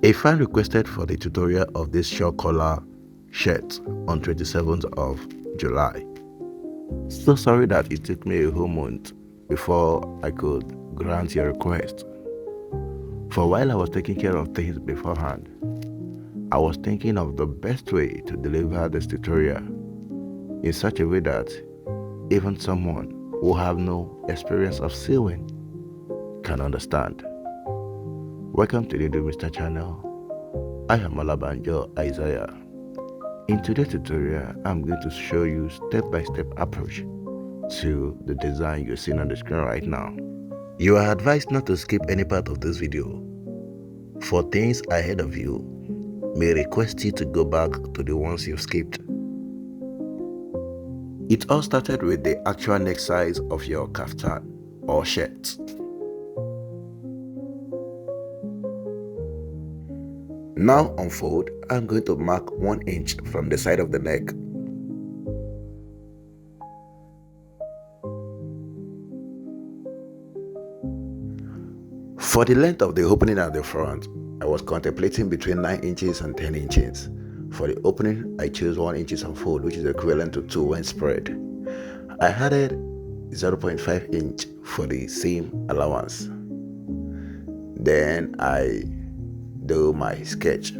A fan requested for the tutorial of this shawl collar shirt on 27th of July. So sorry that it took me a whole month before I could grant your request. For while I was taking care of things beforehand, I was thinking of the best way to deliver this tutorial in such a way that even someone who have no experience of sewing can understand. Welcome to the Needlemeister channel. I am Alabanjo Isaiah. In today's tutorial, I'm going to show you step-by-step approach to the design you're seeing on the screen right now. You are advised not to skip any part of this video, for things ahead of you may request you to go back to the ones you've skipped. It all started with the actual neck size of your kaftan or shirt. Now on fold, I'm going to mark 1 inch from the side of the neck. For the length of the opening at the front, I was contemplating between 9 inches and 10 inches. For the opening, I chose 1 inch on fold, which is equivalent to 2 when spread. I added 0.5 inch for the seam allowance. Then I do my sketch.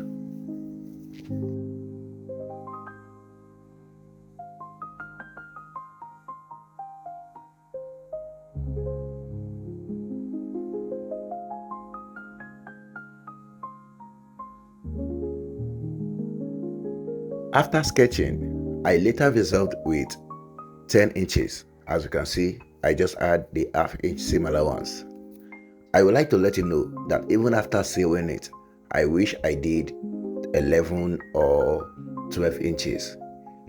After sketching, I later resolved with 10 inches. As you can see, I just add the ½ inch seam allowance. I would like to let you know that even after sewing it, I wish I did 11 or 12 inches.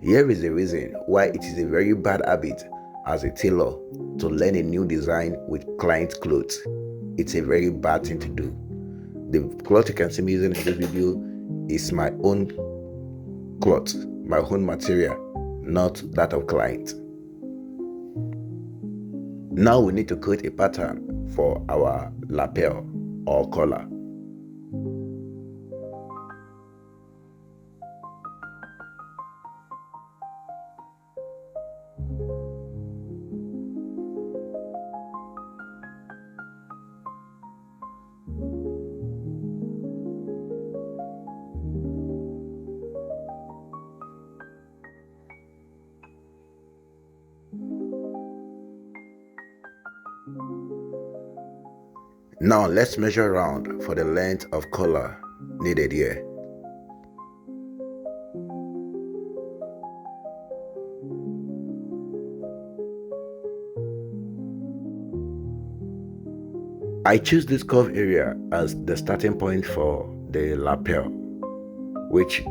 Here is the reason why it is a very bad habit as a tailor to learn a new design with client clothes. It's a very bad thing to do. The cloth you can see me using in this video is my own cloth, my own material, not that of client. Now we need to create a pattern for our lapel or collar. Now let's measure round for the length of collar needed here. I choose this curve area as the starting point for the lapel, which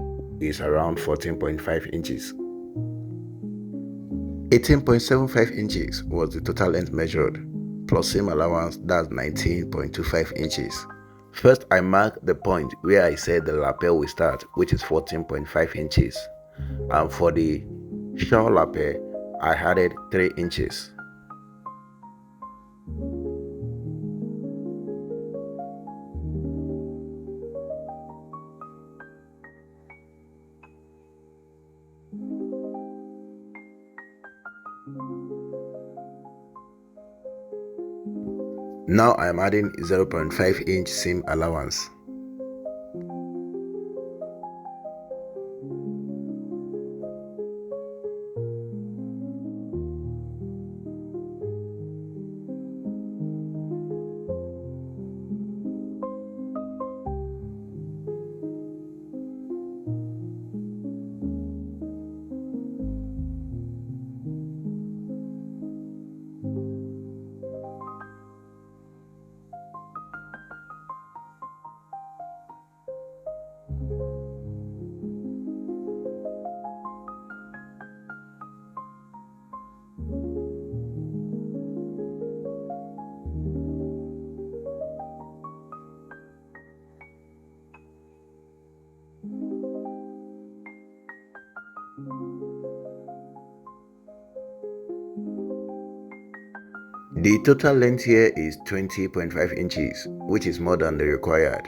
is around 14.5 inches. 18.75 inches was the total length measured, plus seam allowance, that's 19.25 inches. First, I mark the point where I said the lapel will start, which is 14.5 inches. And for the shawl lapel, I added 3 inches. Now I am adding 0.5 inch seam allowance. The total length here is 20.5 inches, which is more than the required.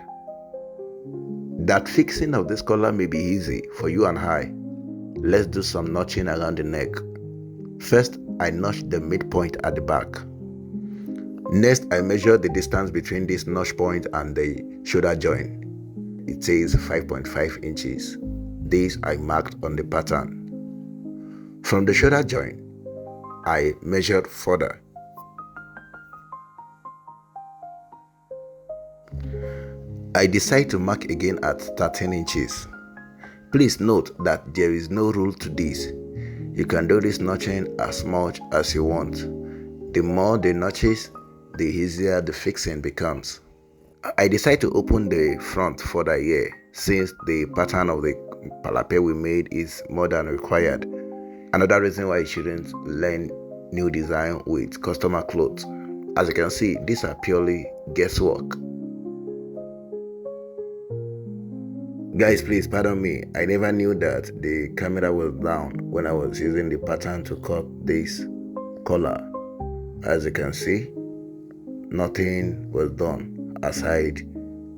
That fixing of this collar may be easy for you and I. Let's do some notching around the neck. First, I notch the midpoint at the back. Next, I measure the distance between this notch point and the shoulder joint. It says 5.5 inches. This I marked on the pattern. From the shoulder joint, I measured further. I decide to mark again at 13 inches. Please note that there is no rule to this. You can do this notching as much as you want. The more the notches, the easier the fixing becomes. I decide to open the front further here since the pattern of the palapé we made is more than required. Another reason why you shouldn't learn new design with customer clothes. As you can see, these are purely guesswork. Guys, please pardon me. I never knew that the camera was down when I was using the pattern to cut this collar. As you can see, nothing was done aside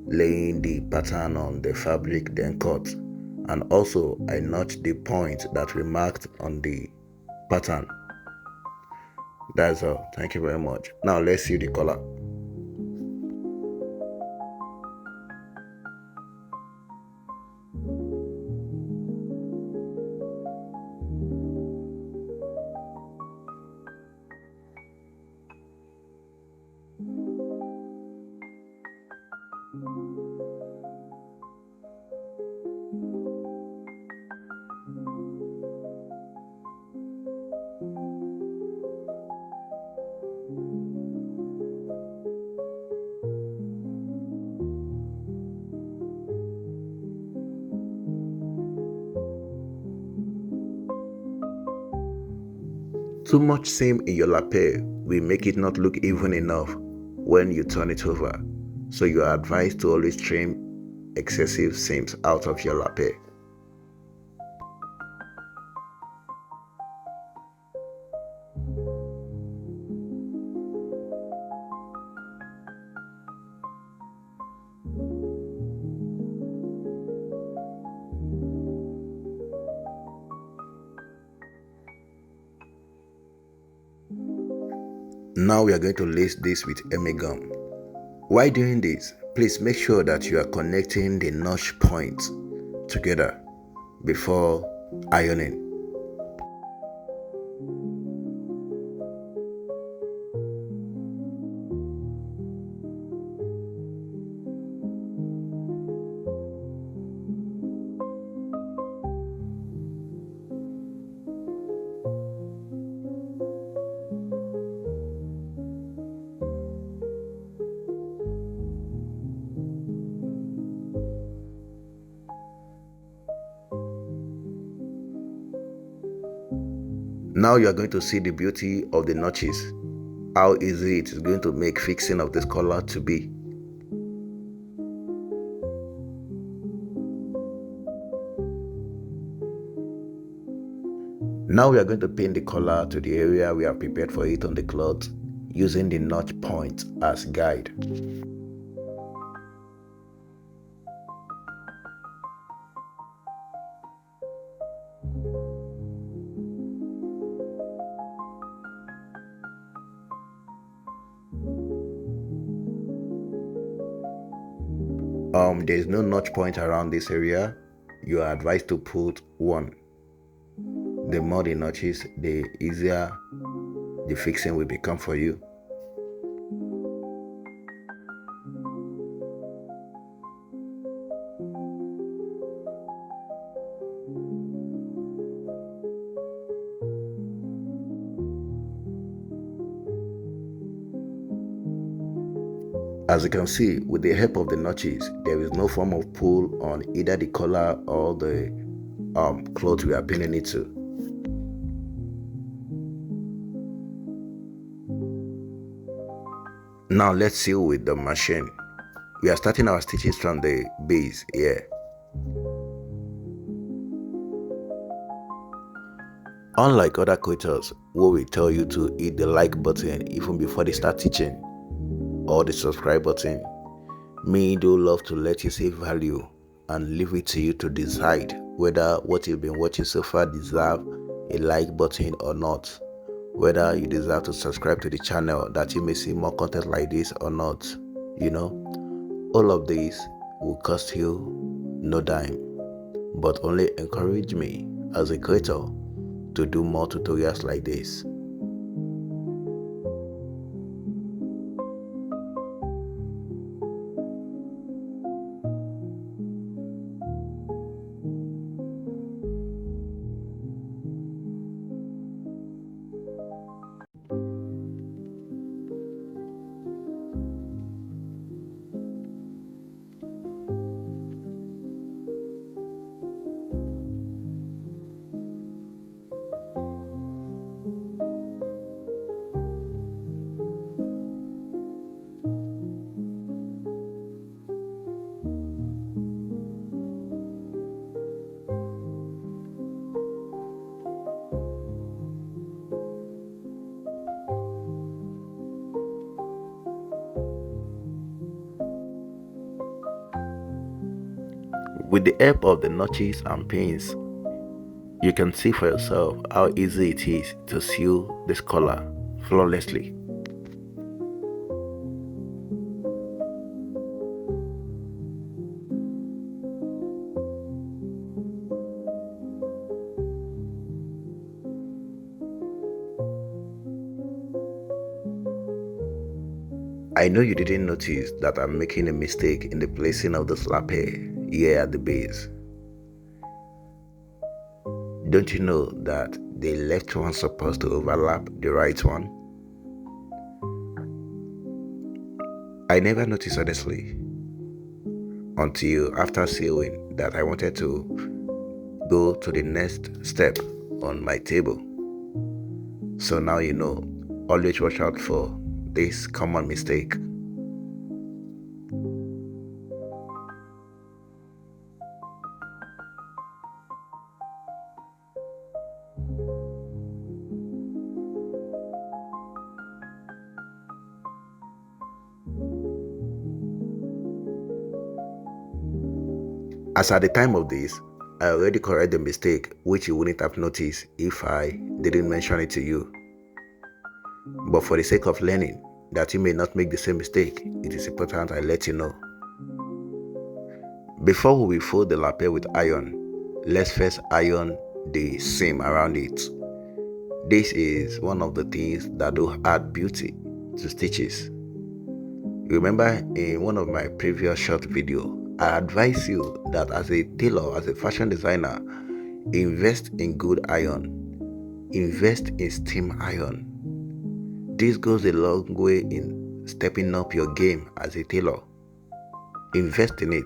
laying the pattern on the fabric then cut. And also I notched the point that we marked on the pattern. That's all. Thank you very much. Now let's see the collar. Too much seam in your lapel will make it not look even enough when you turn it over, so you are advised to always trim excessive seams out of your lapel. Now we are going to lace this with eme gum. While doing this, please make sure that you are connecting the notch points together before ironing. Now you are going to see the beauty of the notches, how easy it is going to make fixing of this collar to be. Now we are going to pin the collar to the area we have prepared for it on the cloth using the notch point as guide. There is no notch point around this area. You are advised to put one. The more the notches, the easier the fixing will become for you. As you can see, with the help of the notches, there is no form of pull on either the collar or the cloth we are pinning it to. Now let's sew with the machine. We are starting our stitches from the base here. Unlike other creators who will tell you to hit the like button even before they start teaching, or the subscribe button, me do love to let you see value and leave it to you to decide whether what you've been watching so far deserve a like button or not, whether you deserve to subscribe to the channel that you may see more content like this or not. All of this will cost you no dime, but only encourage me as a creator to do more tutorials like this. With the help of the notches and pins, you can see for yourself how easy it is to sew this collar flawlessly. I know you didn't notice that I'm making a mistake in the placing of this lapel here at the base. Don't you know that the left one is supposed to overlap the right one? I never noticed honestly until after sewing that I wanted to go to the next step on my table. So now you know, always watch out for this common mistake. As at the time of this, I already corrected the mistake, which you wouldn't have noticed if I didn't mention it to you. But for the sake of learning, that you may not make the same mistake, it is important I let you know. Before we fold the lapel with iron, let's first iron the seam around it. This is one of the things that do add beauty to stitches. Remember in one of my previous short video, I advise you that as a tailor, as a fashion designer, invest in good iron, invest in steam iron. This goes a long way in stepping up your game as a tailor. Invest in it.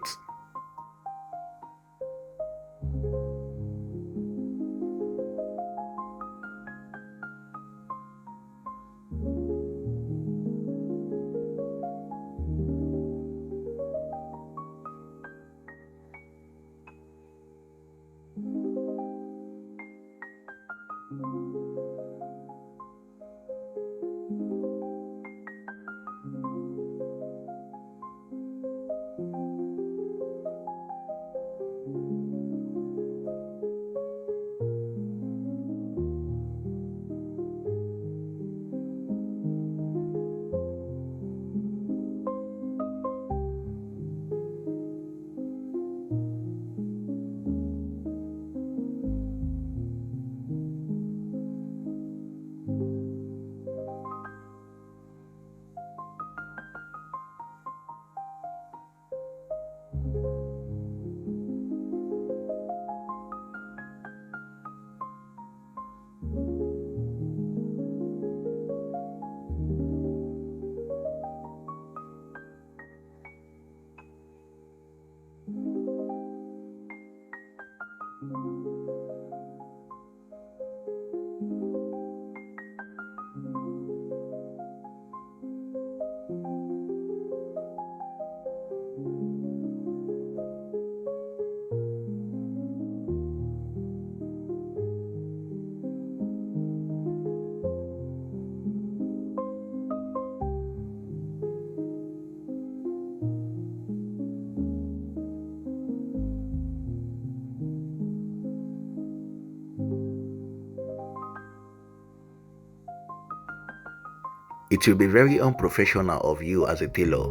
It will be very unprofessional of you as a tailor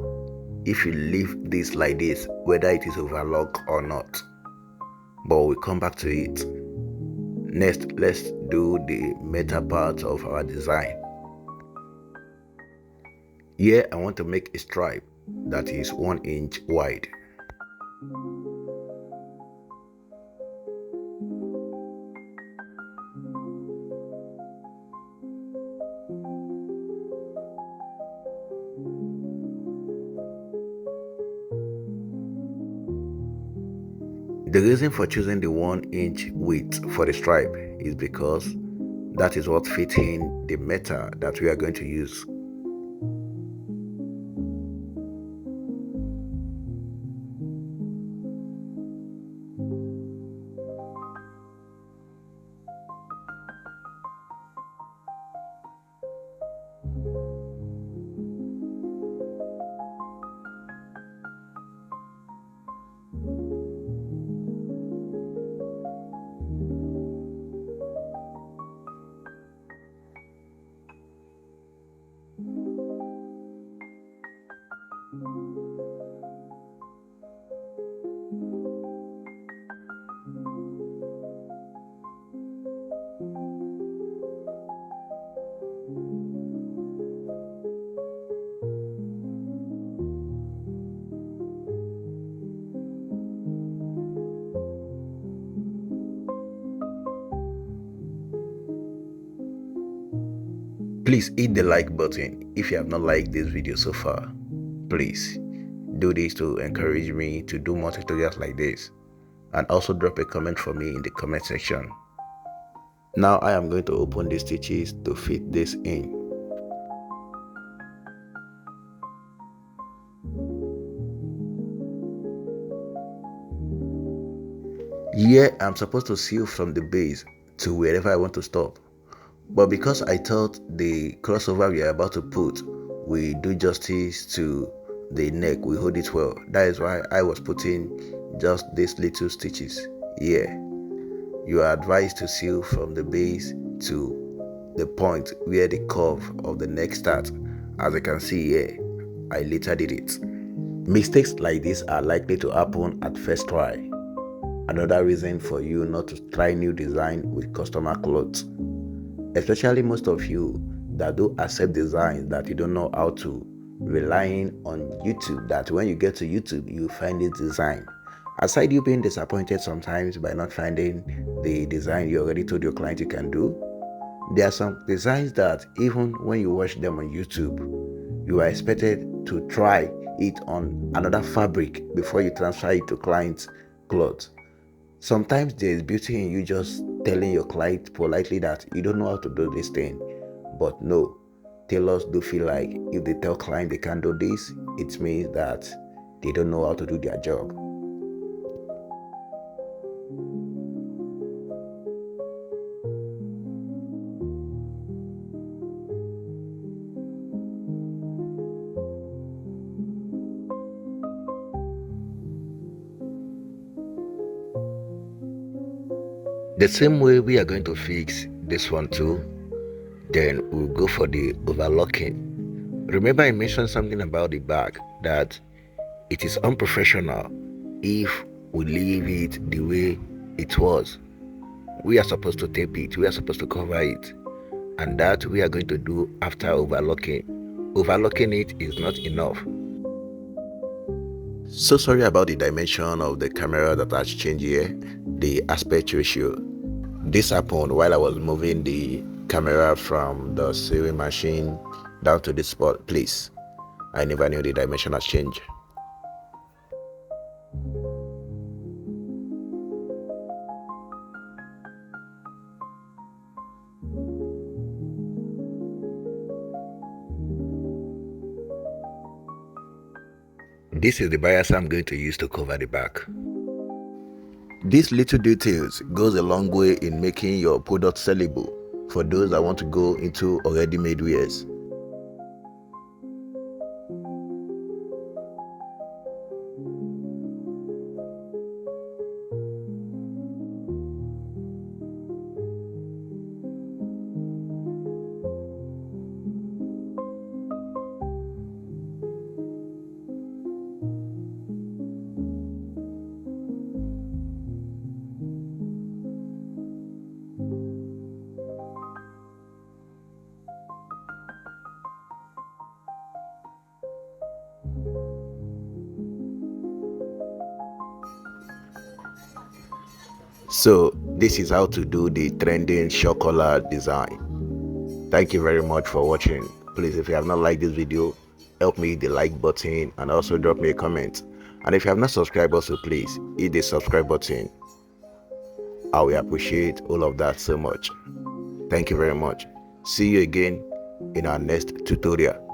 if you leave this like this, whether it is overlocked or not. But we'll come back to it. Next, let's do the meta part of our design. Here I want to make a stripe that is 1 inch wide. The reason for choosing the 1 inch width for the stripe is because that is what fits in the metal that we are going to use. Please hit the like button if you have not liked this video so far. Please do this to encourage me to do more tutorials like this, and also drop a comment for me in the comment section. Now I am going to open the stitches to fit this in. Here I'm supposed to sew from the base to wherever I want to stop, but because I thought the crossover we are about to put will do justice to the neck, we hold it well, that is why I was putting just these little stitches here. You are advised to sew from the base to the point where the curve of the neck starts. As you can see here, I later did it. Mistakes like this are likely to happen at first try. Another reason for you not to try new design with customer clothes, especially most of you that do accept designs that you don't know how to, relying on YouTube, that when you get to YouTube you find this design. Aside you being disappointed sometimes by not finding the design you already told your client you can do, there are some designs that even when you watch them on YouTube, you are expected to try it on another fabric before you transfer it to client's clothes. Sometimes there is beauty in you just telling your client politely that you don't know how to do this thing. But no, tailors do feel like if they tell client they can't do this, it means that they don't know how to do their job. The same way we are going to fix this one too, then we'll go for the overlocking. Remember I mentioned something about the back, that it is unprofessional if we leave it the way it was. We are supposed to tape it, we are supposed to cover it, and that we are going to do after overlocking. Overlocking it is not enough. So sorry about the dimension of the camera that has changed here, the aspect ratio. This happened while I was moving the camera from the sewing machine down to the spot place. I never knew the dimension has changed. This is the bias I'm going to use to cover the back. These little details goes a long way in making your product sellable for those that want to go into already made wares. So this is how to do the trending shirt collar design. Thank you very much for watching. Please, if you have not liked this video, help me hit the like button and also drop me a comment. And if you have not subscribed also, please hit the subscribe button. I will appreciate all of that so much. Thank you very much. See you again in our next tutorial.